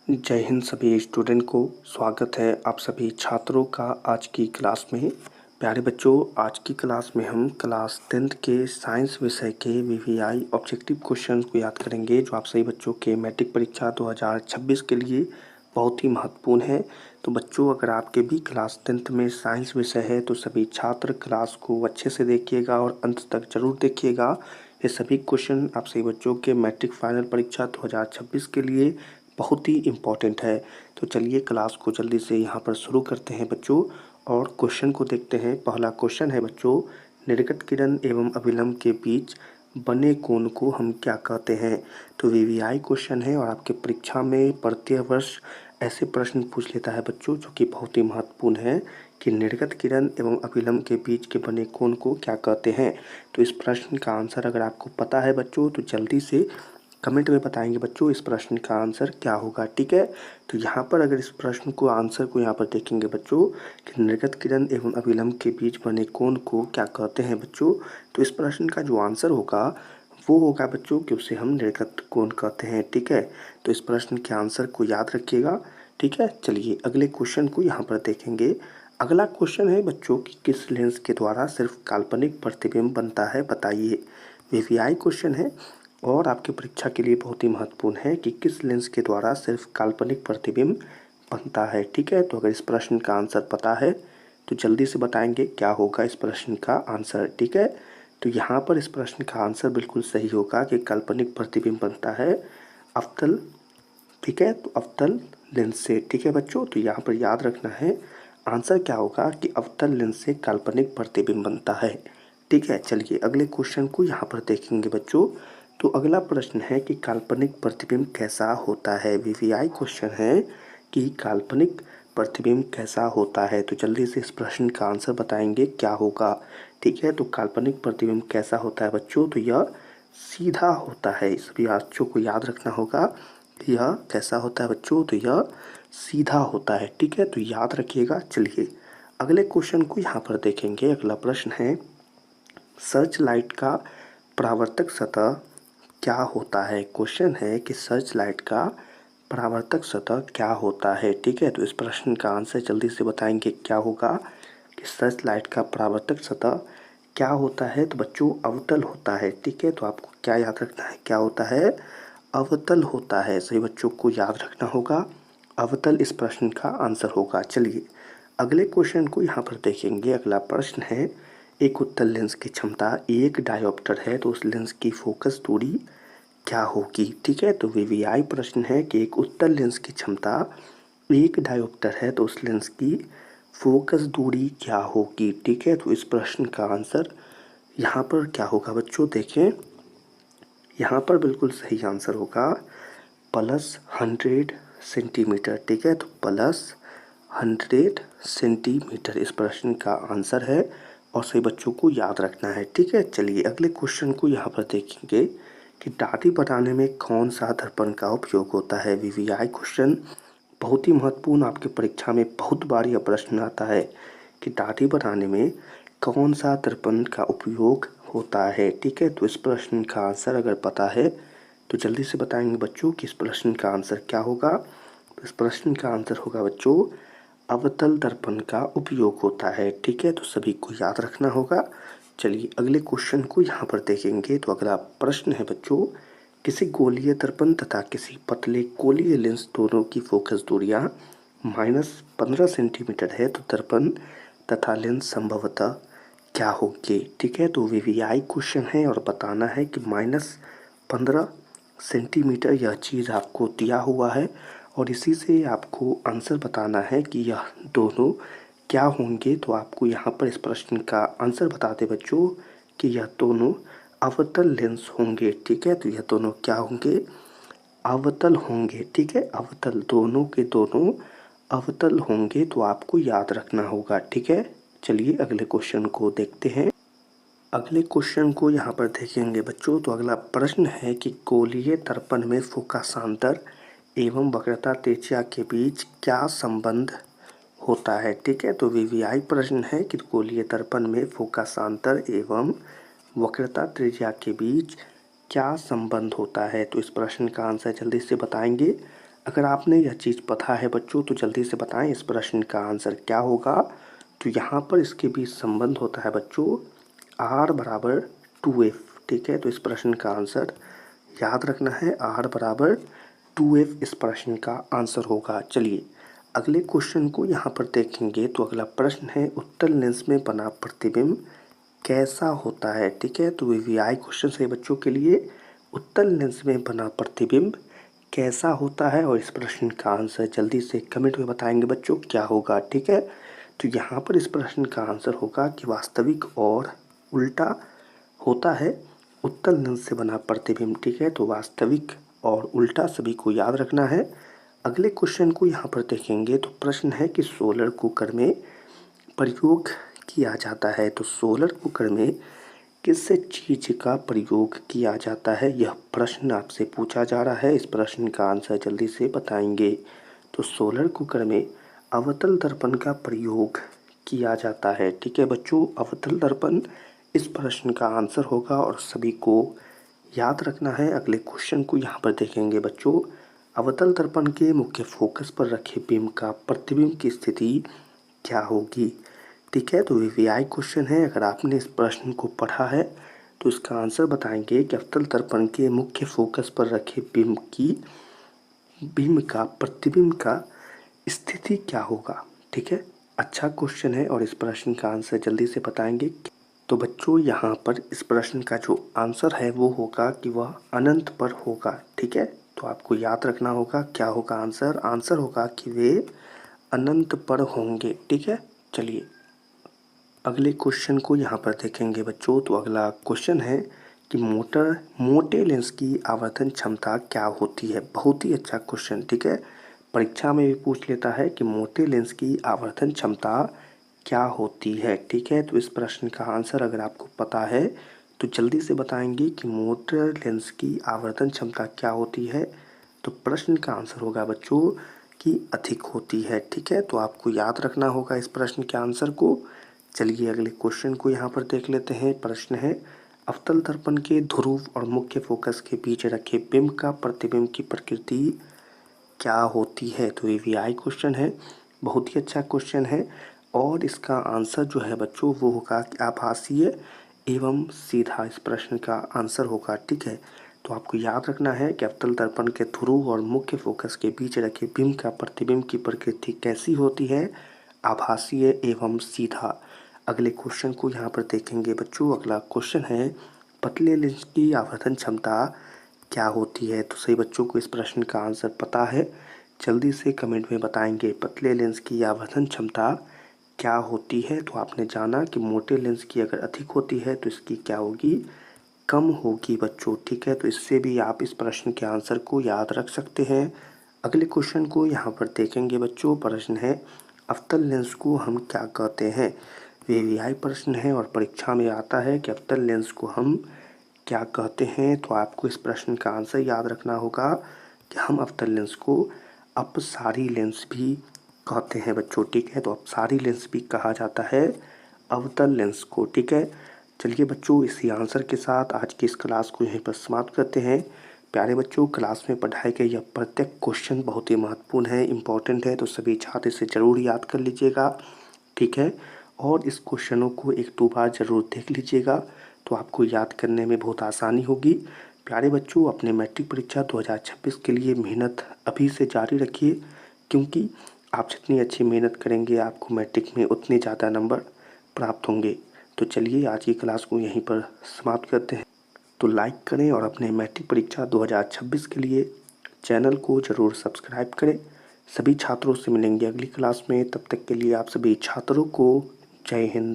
जय हिंद सभी स्टूडेंट को। स्वागत है आप सभी छात्रों का आज की क्लास में। प्यारे बच्चों, आज की क्लास में हम क्लास 10th के साइंस विषय के वीवीआई ऑब्जेक्टिव क्वेश्चन को याद करेंगे, जो आप सभी बच्चों के मैट्रिक परीक्षा 2026 के लिए बहुत ही महत्वपूर्ण है। तो बच्चों, अगर आपके भी क्लास 10th में साइंस विषय है तो सभी छात्र क्लास को अच्छे से देखिएगा और अंत तक जरूर देखिएगा। ये सभी क्वेश्चन आप सभी बच्चों के मैट्रिक फाइनल परीक्षा 2026 के लिए बहुत ही इम्पॉर्टेंट है। तो चलिए क्लास को जल्दी से यहाँ पर शुरू करते हैं बच्चों, और क्वेश्चन को देखते हैं। पहला क्वेश्चन है बच्चों, निर्गत किरण एवं अभिलंब के बीच बने कोण को हम क्या कहते हैं। तो वीवीआई क्वेश्चन है और आपके परीक्षा में प्रत्येक वर्ष ऐसे प्रश्न पूछ लेता है बच्चों, जो कि बहुत ही महत्वपूर्ण है कि निर्गत किरण एवं अभिलंब के बीच के बने कोण को क्या कहते हैं। तो इस प्रश्न का आंसर अगर आपको पता है बच्चों तो जल्दी से कमेंट में बताएंगे बच्चों इस प्रश्न का आंसर क्या होगा। ठीक है, तो यहाँ पर अगर इस प्रश्न को आंसर को यहाँ पर देखेंगे बच्चों कि निर्गत किरण एवं अभिलंब के बीच बने कोण को क्या कहते हैं बच्चों, तो इस प्रश्न का जो आंसर होगा वो होगा बच्चों कि उसे हम निर्गत कोण कहते हैं। ठीक है, तो इस प्रश्न के आंसर को याद रखिएगा। ठीक है, चलिए अगले क्वेश्चन को यहाँ पर देखेंगे। अगला क्वेश्चन है बच्चों कि किस लेंस के द्वारा सिर्फ काल्पनिक प्रतिबिंब बनता है, बताइए। वीवीआई क्वेश्चन है और आपकी परीक्षा के लिए बहुत ही महत्वपूर्ण है कि किस लेंस के द्वारा सिर्फ काल्पनिक प्रतिबिंब बनता है। ठीक है, तो अगर इस प्रश्न का आंसर पता है तो जल्दी से बताएंगे क्या होगा इस प्रश्न का आंसर। ठीक है, तो यहाँ पर इस प्रश्न का आंसर बिल्कुल सही होगा कि काल्पनिक प्रतिबिंब बनता है अवतल। ठीक है, तो अवतल लेंस से। ठीक है बच्चों, तो यहाँ पर याद रखना है आंसर क्या होगा कि अवतल लेंस से काल्पनिक प्रतिबिंब बनता है। ठीक है, चलिए अगले क्वेश्चन को यहाँ पर देखेंगे बच्चों। तो अगला प्रश्न है कि काल्पनिक प्रतिबिंब कैसा होता है। वीवीआई क्वेश्चन है कि काल्पनिक प्रतिबिंब कैसा होता है। तो जल्दी से इस प्रश्न का आंसर बताएंगे क्या होगा। ठीक है, तो काल्पनिक प्रतिबिंब कैसा होता है बच्चों, तो यह सीधा होता है। सभी बच्चों को याद रखना होगा, यह कैसा होता है बच्चों, तो यह सीधा होता है। ठीक है, तो याद रखिएगा। चलिए अगले क्वेश्चन को यहाँ पर देखेंगे। अगला प्रश्न है, सर्च लाइट का परावर्तक सतह क्या होता है। क्वेश्चन है कि सर्च लाइट का परावर्तक सतह क्या होता है। ठीक है, तो इस प्रश्न का आंसर जल्दी से बताएंगे क्या होगा कि सर्च लाइट का परावर्तक सतह क्या होता है। तो बच्चों अवतल होता है। ठीक है, तो आपको क्या याद रखना है, क्या होता है, अवतल होता है। सही बच्चों को याद रखना होगा, अवतल इस प्रश्न का आंसर होगा। चलिए अगले क्वेश्चन को यहाँ पर देखेंगे। अगला प्रश्न है, एक उत्तल लेंस की क्षमता 1 डायोप्टर है तो उस लेंस की फोकस दूरी क्या होगी। ठीक है, तो वीवीआई प्रश्न है कि एक उत्तल लेंस की क्षमता 1 डायोप्टर है तो उस लेंस की फोकस दूरी क्या होगी। ठीक है, तो इस प्रश्न का आंसर यहाँ पर क्या होगा बच्चों, देखें यहाँ पर बिल्कुल सही आंसर होगा +100 सेंटीमीटर। ठीक है, तो +100 सेंटीमीटर इस प्रश्न का आंसर है और सही बच्चों को याद रखना है। ठीक है, चलिए अगले क्वेश्चन को यहाँ पर देखेंगे कि दाढ़ी बनाने में कौन सा दर्पण का उपयोग होता है। वीवीआई क्वेश्चन बहुत ही महत्वपूर्ण, आपके परीक्षा में बहुत बार यह प्रश्न आता है कि दाढ़ी बनाने में कौन सा दर्पण का उपयोग होता है। ठीक है, तो इस प्रश्न का आंसर अगर पता है तो जल्दी से बताएंगे बच्चों कि इस प्रश्न का आंसर क्या होगा। तो इस प्रश्न का आंसर होगा बच्चों अवतल दर्पण का उपयोग होता है। ठीक है, तो सभी को याद रखना होगा। चलिए अगले क्वेश्चन को यहाँ पर देखेंगे। तो अगला प्रश्न है बच्चों, किसी गोलीय दर्पण तथा किसी पतले गोलीय लेंस दोनों की फोकस दूरियाँ -15 सेंटीमीटर है तो दर्पण तथा लेंस संभवतः क्या होंगे। ठीक है, तो वीवीआई क्वेश्चन है और बताना है कि -15 सेंटीमीटर यह चीज़ आपको दिया हुआ है और इसी से आपको आंसर बताना है कि यह दोनों क्या होंगे। तो आपको यहाँ पर इस प्रश्न का आंसर बता दें बच्चों कि यह दोनों अवतल लेंस होंगे। ठीक है, तो यह दोनों क्या होंगे, अवतल होंगे। ठीक है, अवतल, दोनों के दोनों अवतल होंगे, तो आपको याद रखना होगा। ठीक है, चलिए अगले क्वेश्चन को देखते हैं। अगले क्वेश्चन को यहाँ पर देखेंगे बच्चों। तो अगला प्रश्न है कि गोलीय दर्पण में फोकसांतर एवं वक्रता त्रिज्या के बीच क्या संबंध होता है। ठीक है, तो वीवीआई प्रश्न है कि गोलीय दर्पण में फोकसांतर एवं वक्रता त्रिज्या के बीच क्या संबंध होता है। तो इस प्रश्न का आंसर जल्दी से बताएंगे अगर आपने यह चीज़ पता है बच्चों तो जल्दी से बताएं इस प्रश्न का आंसर क्या होगा। तो यहाँ पर इसके बीच संबंध होता है बच्चों r बराबर 2f। ठीक है, तो इस प्रश्न का आंसर याद रखना है r बराबर 2f इस प्रश्न का आंसर होगा। चलिए अगले क्वेश्चन को यहाँ पर देखेंगे। तो अगला प्रश्न है उत्तल लेंस में बना प्रतिबिंब कैसा होता है। ठीक है, तो वीवीआई क्वेश्चन है बच्चों के लिए। उत्तल लेंस में बना प्रतिबिंब कैसा होता है और इस प्रश्न का आंसर जल्दी से कमेंट में बताएंगे बच्चों क्या होगा। ठीक है, तो यहाँ पर इस प्रश्न का आंसर होगा कि वास्तविक और उल्टा होता है उत्तल लेंस से बना प्रतिबिंब। ठीक है, तो वास्तविक और उल्टा सभी को याद रखना है। अगले क्वेश्चन को यहाँ पर देखेंगे। तो प्रश्न है कि सोलर कुकर में प्रयोग किया जाता है। तो सोलर कुकर में किस चीज़ का प्रयोग किया जाता है, यह प्रश्न आपसे पूछा जा रहा है। इस प्रश्न का आंसर जल्दी से बताएंगे। तो सोलर कुकर में अवतल दर्पण का प्रयोग किया जाता है। ठीक है बच्चों, अवतल दर्पण इस प्रश्न का आंसर होगा और सभी को याद रखना है। अगले क्वेश्चन को यहाँ पर देखेंगे बच्चों। अवतल दर्पण के मुख्य फोकस पर रखे बिंब का प्रतिबिंब की स्थिति क्या होगी। ठीक है, तो वीवीआई क्वेश्चन है। अगर आपने इस प्रश्न को पढ़ा है तो इसका आंसर बताएंगे कि अवतल दर्पण के मुख्य फोकस पर रखे बिंब का प्रतिबिंब का स्थिति क्या होगा। ठीक है, अच्छा क्वेश्चन है और इस प्रश्न का आंसर जल्दी से बताएंगे। तो बच्चों यहाँ पर इस प्रश्न का जो आंसर है वो होगा कि वह अनंत पर होगा। ठीक है, तो आपको याद रखना होगा क्या होगा आंसर। आंसर होगा कि वे अनंत पर होंगे। ठीक है, चलिए अगले क्वेश्चन को यहाँ पर देखेंगे बच्चों। तो अगला क्वेश्चन है कि मोटे लेंस की आवर्धन क्षमता क्या होती है। बहुत ही अच्छा क्वेश्चन। ठीक है, परीक्षा में भी पूछ लेता है कि मोटे लेंस की आवर्धन क्षमता क्या होती है। ठीक है, तो इस प्रश्न का आंसर अगर आपको पता है तो जल्दी से बताएंगे कि मोटे लेंस की आवर्धन क्षमता क्या होती है। तो प्रश्न का आंसर होगा बच्चों कि अधिक होती है। ठीक है, तो आपको याद रखना होगा इस प्रश्न के आंसर को। चलिए अगले क्वेश्चन को यहाँ पर देख लेते हैं। प्रश्न है अवतल दर्पण के ध्रुव और मुख्य फोकस के बीच रखे बिंब का प्रतिबिंब की प्रकृति क्या होती है। तो वीवीआई क्वेश्चन है, बहुत ही अच्छा क्वेश्चन है और इसका आंसर जो है बच्चों वो होगा कि आभासीय एवं सीधा इस प्रश्न का आंसर होगा। ठीक है, तो आपको याद रखना है कि अवतल दर्पण के ध्रुव और मुख्य फोकस के बीच रखे बिंब का प्रतिबिंब की प्रकृति कैसी होती है, आभासीय एवं सीधा। अगले क्वेश्चन को यहाँ पर देखेंगे बच्चों। अगला क्वेश्चन है पतले लेंस की आवर्धन क्षमता क्या होती है। तो सही बच्चों को इस प्रश्न का आंसर पता है, जल्दी से कमेंट में बताएंगे पतले लेंस की आवर्धन क्षमता क्या होती है। तो आपने जाना कि मोटे लेंस की अगर अधिक होती है तो इसकी क्या होगी, कम होगी बच्चों। ठीक है, तो इससे भी आप इस प्रश्न के आंसर को याद रख सकते हैं। अगले क्वेश्चन को यहाँ पर देखेंगे बच्चों। प्रश्न है अवतल लेंस को हम क्या कहते हैं। वीवीआई प्रश्न है और परीक्षा में आता है कि अवतल लेंस को हम क्या कहते हैं। तो आपको इस प्रश्न का आंसर याद रखना होगा कि हम अवतल लेंस को अपसारी लेंस भी कहते हैं बच्चों। ठीक है, तो अपसारी लेंस भी कहा जाता है अवतल लेंस को। ठीक है, चलिए बच्चों इसी आंसर के साथ आज की इस क्लास को यहीं पर समाप्त करते हैं। प्यारे बच्चों, क्लास में पढ़ाए गए यह प्रत्येक क्वेश्चन बहुत ही महत्वपूर्ण है, इम्पोर्टेंट है, तो सभी छात्र इसे ज़रूर याद कर लीजिएगा। ठीक है, और इस क्वेश्चनों को 1-2 बार ज़रूर देख लीजिएगा तो आपको याद करने में बहुत आसानी होगी। प्यारे बच्चों, अपने मैट्रिक परीक्षा 2026 के लिए मेहनत अभी से जारी रखिए, क्योंकि आप जितनी अच्छी मेहनत करेंगे आपको मैट्रिक में उतने ज़्यादा नंबर प्राप्त होंगे। तो चलिए आज की क्लास को यहीं पर समाप्त करते हैं। तो लाइक करें और अपने मैट्रिक परीक्षा 2026 के लिए चैनल को ज़रूर सब्सक्राइब करें। सभी छात्रों से मिलेंगे अगली क्लास में, तब तक के लिए आप सभी छात्रों को जय हिंद।